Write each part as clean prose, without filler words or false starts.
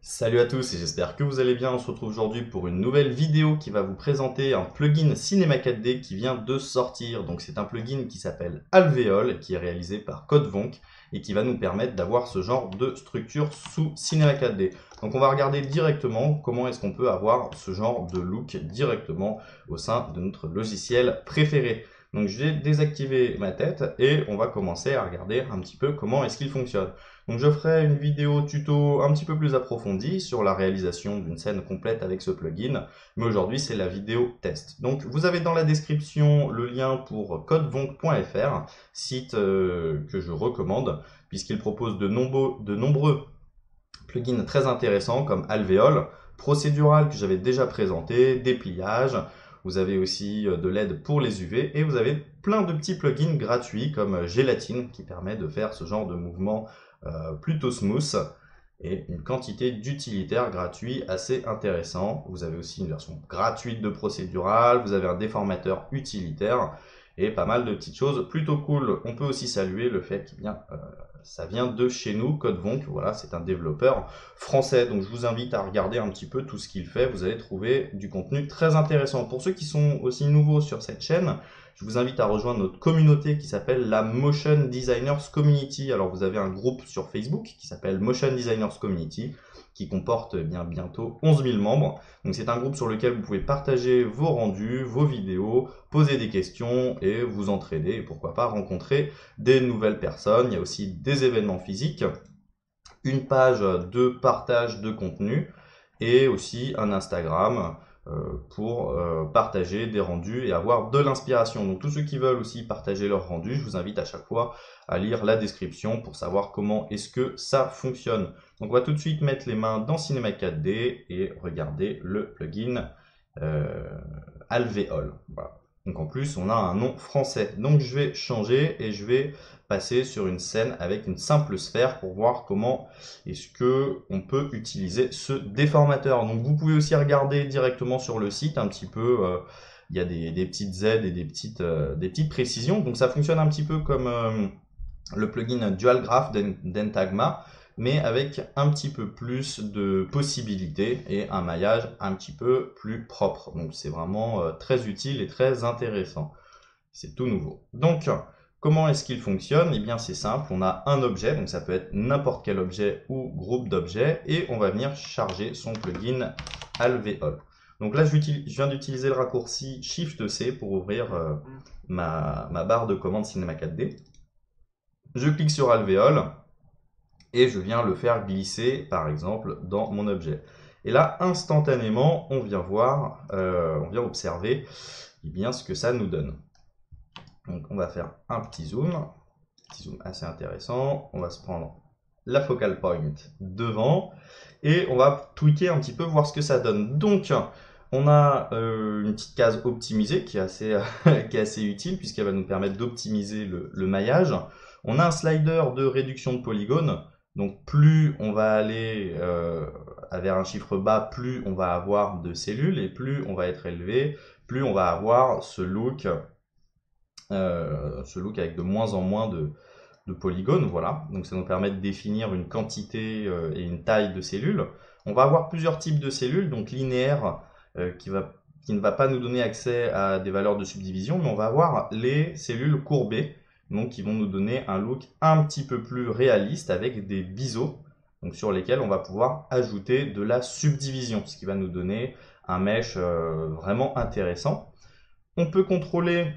Salut à tous et j'espère que vous allez bien. On se retrouve aujourd'hui pour une nouvelle vidéo qui va vous présenter un plugin Cinema 4D qui vient de sortir. Donc c'est un plugin qui s'appelle Alvéole, qui est réalisé par Codevonk et qui va nous permettre d'avoir ce genre de structure sous Cinema 4D. Donc on va regarder directement comment est-ce qu'on peut avoir ce genre de look directement au sein de notre logiciel préféré. Donc je vais désactiver ma tête et on va commencer à regarder un petit peu comment est-ce qu'il fonctionne. Donc je ferai une vidéo tuto un petit peu plus approfondie sur la réalisation d'une scène complète avec ce plugin, mais aujourd'hui c'est la vidéo test. Donc vous avez dans la description le lien pour codevonk.fr, site que je recommande, puisqu'il propose de nombreux plugins très intéressants comme Alvéole, Procédural que j'avais déjà présenté, Dépliage, vous avez aussi de l'aide pour les UV et vous avez plein de petits plugins gratuits comme Gélatine qui permet de faire ce genre de mouvement plutôt smooth et une quantité d'utilitaires gratuits assez intéressants. Vous avez aussi une version gratuite de Procédural, vous avez un déformateur utilitaire et pas mal de petites choses plutôt cool. On peut aussi saluer le fait qu'il ça vient de chez nous, Codevonk, voilà, c'est un développeur français, donc je vous invite à regarder un petit peu tout ce qu'il fait, vous allez trouver du contenu très intéressant. Pour ceux qui sont aussi nouveaux sur cette chaîne, je vous invite à rejoindre notre communauté qui s'appelle la Motion Designers Community. Alors vous avez un groupe sur Facebook qui s'appelle Motion Designers Community, qui comporte bientôt 11 000 membres. Donc c'est un groupe sur lequel vous pouvez partager vos rendus, vos vidéos, poser des questions et vous entraider et pourquoi pas rencontrer des nouvelles personnes. Il y a aussi des événements physiques, une page de partage de contenu et aussi un Instagram pour partager des rendus et avoir de l'inspiration. Donc tous ceux qui veulent aussi partager leurs rendus, je vous invite à chaque fois à lire la description pour savoir comment est-ce que ça fonctionne. Donc on va tout de suite mettre les mains dans Cinema 4D et regarder le plugin Alvéole. Voilà. Donc en plus on a un nom français. Donc je vais changer et je vais passer sur une scène avec une simple sphère pour voir comment est-ce que on peut utiliser ce déformateur. Donc vous pouvez aussi regarder directement sur le site un petit peu, il y a des petites aides et des petites précisions. Donc ça fonctionne un petit peu comme le plugin Dual Graph d'Entagma, mais avec un petit peu plus de possibilités et un maillage un petit peu plus propre. Donc c'est vraiment très utile et très intéressant. C'est tout nouveau. Donc, comment est-ce qu'il fonctionne? Eh bien, c'est simple. On a un objet, donc ça peut être n'importe quel objet ou groupe d'objets, et on va venir charger son plugin Alvéole. Donc là, je viens d'utiliser le raccourci Shift-C pour ouvrir ma barre de commande Cinema 4D. Je clique sur Alvéole et je viens le faire glisser, par exemple, dans mon objet. Et là, instantanément, on vient voir, on vient observer eh bien, ce que ça nous donne. Donc on va faire un petit zoom assez intéressant. On va se prendre la focal point devant et on va tweaker un petit peu, voir ce que ça donne. Donc on a une petite case optimisée qui est assez, qui est assez utile puisqu'elle va nous permettre d'optimiser le maillage. On a un slider de réduction de polygones. Donc plus on va aller vers un chiffre bas, plus on va avoir de cellules et plus on va être élevé, plus on va avoir ce look avec de moins en moins de polygones, voilà. Donc ça nous permet de définir une quantité et une taille de cellules. On va avoir plusieurs types de cellules, donc linéaires qui ne va pas nous donner accès à des valeurs de subdivision, mais on va avoir les cellules courbées, donc qui vont nous donner un look un petit peu plus réaliste avec des biseaux, donc sur lesquels on va pouvoir ajouter de la subdivision, ce qui va nous donner un mesh vraiment intéressant. On peut contrôler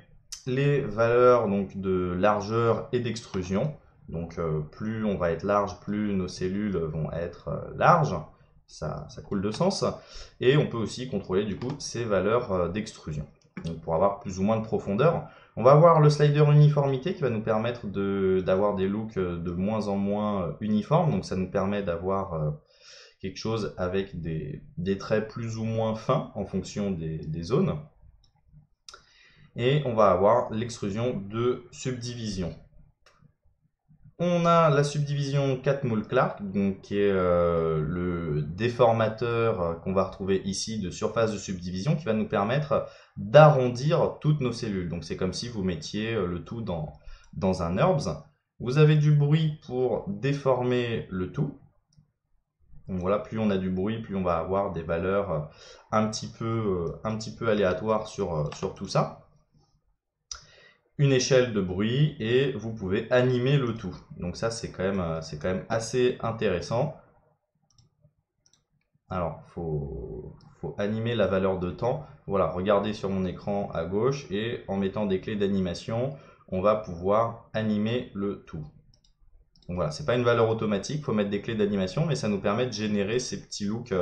les valeurs donc, de largeur et d'extrusion. Donc plus on va être large, plus nos cellules vont être larges. Ça coule de sens. Et on peut aussi contrôler du coup ces valeurs d'extrusion. Donc pour avoir plus ou moins de profondeur. On va avoir le slider uniformité qui va nous permettre d'avoir des looks de moins en moins uniformes. Donc ça nous permet d'avoir quelque chose avec des traits plus ou moins fins en fonction des zones. Et on va avoir l'extrusion de subdivision. On a la subdivision 4 moule Clark, donc, qui est le déformateur qu'on va retrouver ici de surface de subdivision, qui va nous permettre d'arrondir toutes nos cellules. Donc c'est comme si vous mettiez le tout dans un NURBS. Vous avez du bruit pour déformer le tout. Donc voilà, plus on a du bruit, plus on va avoir des valeurs un petit peu aléatoires sur tout ça. Une échelle de bruit et vous pouvez animer le tout. Donc ça, c'est quand même assez intéressant. Alors, faut animer la valeur de temps. Voilà, regardez sur mon écran à gauche et en mettant des clés d'animation, on va pouvoir animer le tout. Donc voilà, c'est pas une valeur automatique, il faut mettre des clés d'animation, mais ça nous permet de générer ces petits looks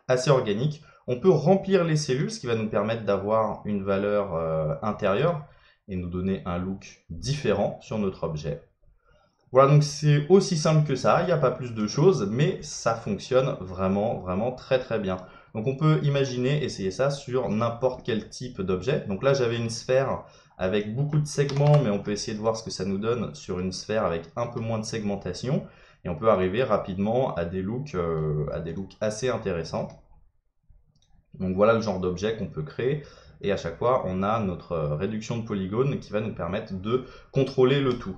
assez organiques. On peut remplir les cellules, ce qui va nous permettre d'avoir une valeur intérieure et nous donner un look différent sur notre objet. Voilà, donc c'est aussi simple que ça, il n'y a pas plus de choses, mais ça fonctionne vraiment très très bien. Donc on peut imaginer essayer ça sur n'importe quel type d'objet. Donc là j'avais une sphère avec beaucoup de segments, mais on peut essayer de voir ce que ça nous donne sur une sphère avec un peu moins de segmentation. Et on peut arriver rapidement à des looks assez intéressants. Donc voilà le genre d'objet qu'on peut créer. Et à chaque fois, on a notre réduction de polygones qui va nous permettre de contrôler le tout.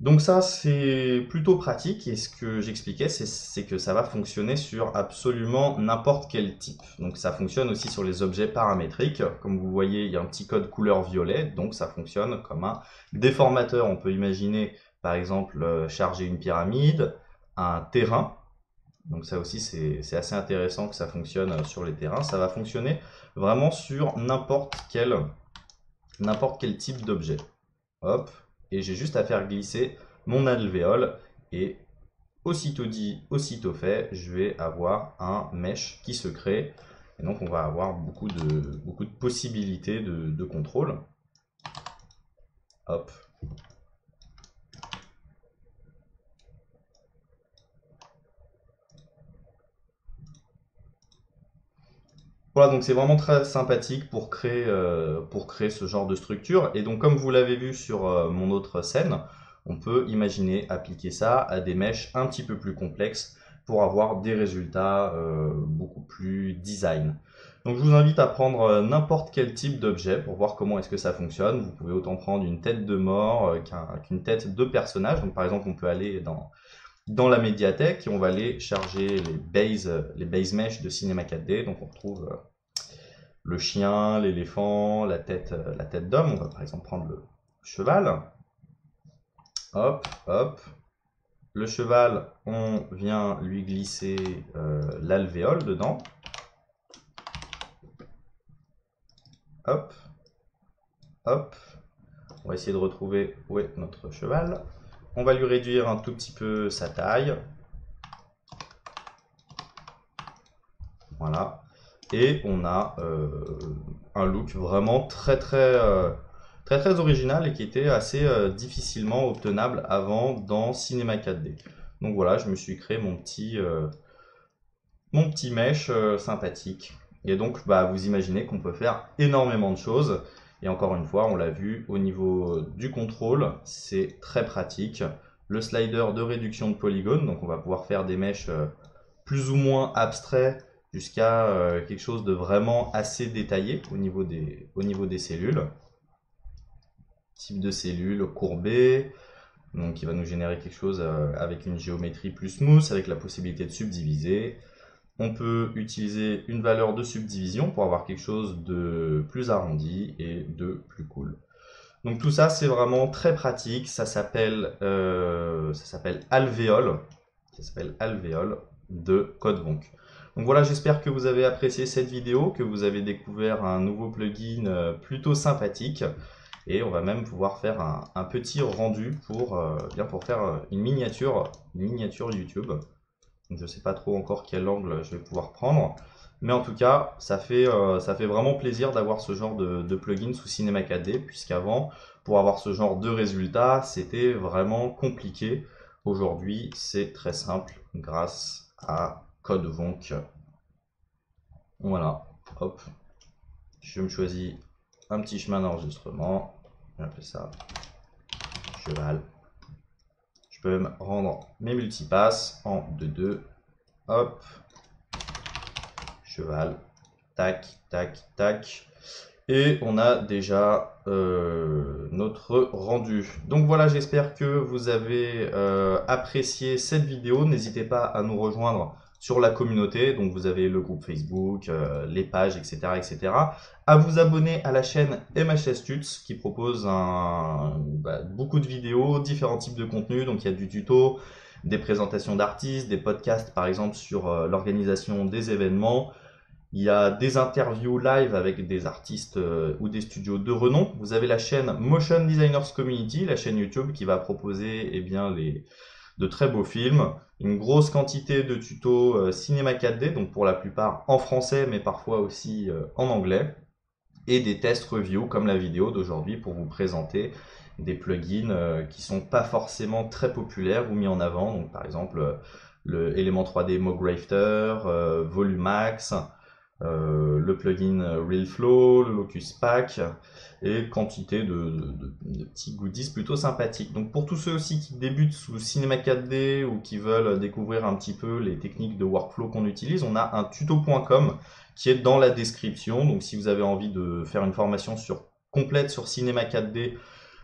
Donc ça, c'est plutôt pratique et ce que j'expliquais, c'est que ça va fonctionner sur absolument n'importe quel type. Donc ça fonctionne aussi sur les objets paramétriques. Comme vous voyez, il y a un petit code couleur violet, donc ça fonctionne comme un déformateur. On peut imaginer, par exemple, charger une pyramide, un terrain. Donc ça aussi, c'est assez intéressant que ça fonctionne sur les terrains. Ça va fonctionner vraiment sur n'importe quel type d'objet. Hop, et j'ai juste à faire glisser mon alvéole et aussitôt dit, aussitôt fait, je vais avoir un mesh qui se crée. Et donc on va avoir beaucoup de possibilités de contrôle. Hop. Voilà, donc c'est vraiment très sympathique pour créer ce genre de structure. Et donc comme vous l'avez vu sur mon autre scène, on peut imaginer appliquer ça à des mèches un petit peu plus complexes pour avoir des résultats beaucoup plus design. Donc je vous invite à prendre n'importe quel type d'objet pour voir comment est-ce que ça fonctionne. Vous pouvez autant prendre une tête de mort qu'une tête de personnage. Donc par exemple, on peut aller dans la médiathèque et on va aller charger les base mesh de Cinema 4D. Donc on retrouve le chien, l'éléphant, la tête d'homme. On va par exemple prendre le cheval. Hop, hop. Le cheval, on vient lui glisser l'alvéole dedans. Hop, hop. On va essayer de retrouver où est notre cheval. On va lui réduire un tout petit peu sa taille. Voilà. Et on a un look vraiment très original et qui était assez difficilement obtenable avant dans Cinema 4D. Donc voilà, je me suis créé mon petit mesh sympathique. Et donc bah, vous imaginez qu'on peut faire énormément de choses. Et encore une fois, on l'a vu au niveau du contrôle, c'est très pratique. Le slider de réduction de polygones, donc on va pouvoir faire des meshs plus ou moins abstraits jusqu'à quelque chose de vraiment assez détaillé au niveau des cellules. Type de cellule courbée, donc qui va nous générer quelque chose avec une géométrie plus smooth, avec la possibilité de subdiviser. On peut utiliser une valeur de subdivision pour avoir quelque chose de plus arrondi et de plus cool. Donc tout ça, c'est vraiment très pratique. Ça s'appelle Alvéole. Ça s'appelle Alvéole de CodeVonk. Donc voilà, j'espère que vous avez apprécié cette vidéo, que vous avez découvert un nouveau plugin plutôt sympathique. Et on va même pouvoir faire un petit rendu pour faire une miniature YouTube. Donc, je ne sais pas trop encore quel angle je vais pouvoir prendre. Mais en tout cas, ça fait vraiment plaisir d'avoir ce genre de plugin sous Cinema 4D, puisqu'avant, pour avoir ce genre de résultat, c'était vraiment compliqué. Aujourd'hui, c'est très simple grâce à CodeVonk. Voilà, hop, je me choisis un petit chemin d'enregistrement. On appelle ça cheval. Je peux même rendre mes multipasses en 2-2. Hop, cheval, tac, tac, tac. Et on a déjà notre rendu. Donc voilà, j'espère que vous avez apprécié cette vidéo. N'hésitez pas à nous rejoindre sur la communauté. Donc vous avez le groupe Facebook, les pages, etc., etc. À vous abonner à la chaîne MHS Tuts qui propose beaucoup de vidéos, différents types de contenus. Donc il y a du tuto, des présentations d'artistes, des podcasts par exemple sur l'organisation des événements. Il y a des interviews live avec des artistes ou des studios de renom. Vous avez la chaîne Motion Designers Community, la chaîne YouTube qui va proposer de très beaux films. Une grosse quantité de tutos cinéma 4D, donc pour la plupart en français mais parfois aussi en anglais. Et des tests reviews comme la vidéo d'aujourd'hui pour vous présenter des plugins qui sont pas forcément très populaires ou mis en avant. Donc par exemple le Element 3D MoGrafter, Volumax, le plugin RealFlow, le Locus Pack et quantité de petits goodies plutôt sympathiques. Donc pour tous ceux aussi qui débutent sous Cinema 4D ou qui veulent découvrir un petit peu les techniques de workflow qu'on utilise, on a un tuto.com qui est dans la description. Donc si vous avez envie de faire une formation complète sur Cinema 4D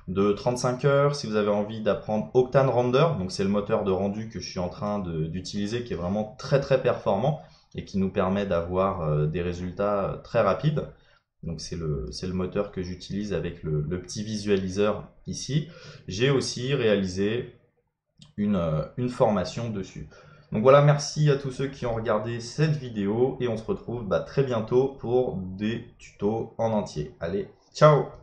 de 35 heures, si vous avez envie d'apprendre Octane Render, donc c'est le moteur de rendu que je suis en train d'utiliser qui est vraiment très très performant et qui nous permet d'avoir des résultats très rapides. Donc c'est le moteur que j'utilise avec le petit visualiseur ici. J'ai aussi réalisé une formation dessus. Donc voilà, merci à tous ceux qui ont regardé cette vidéo et on se retrouve très bientôt pour des tutos en entier. Allez, ciao!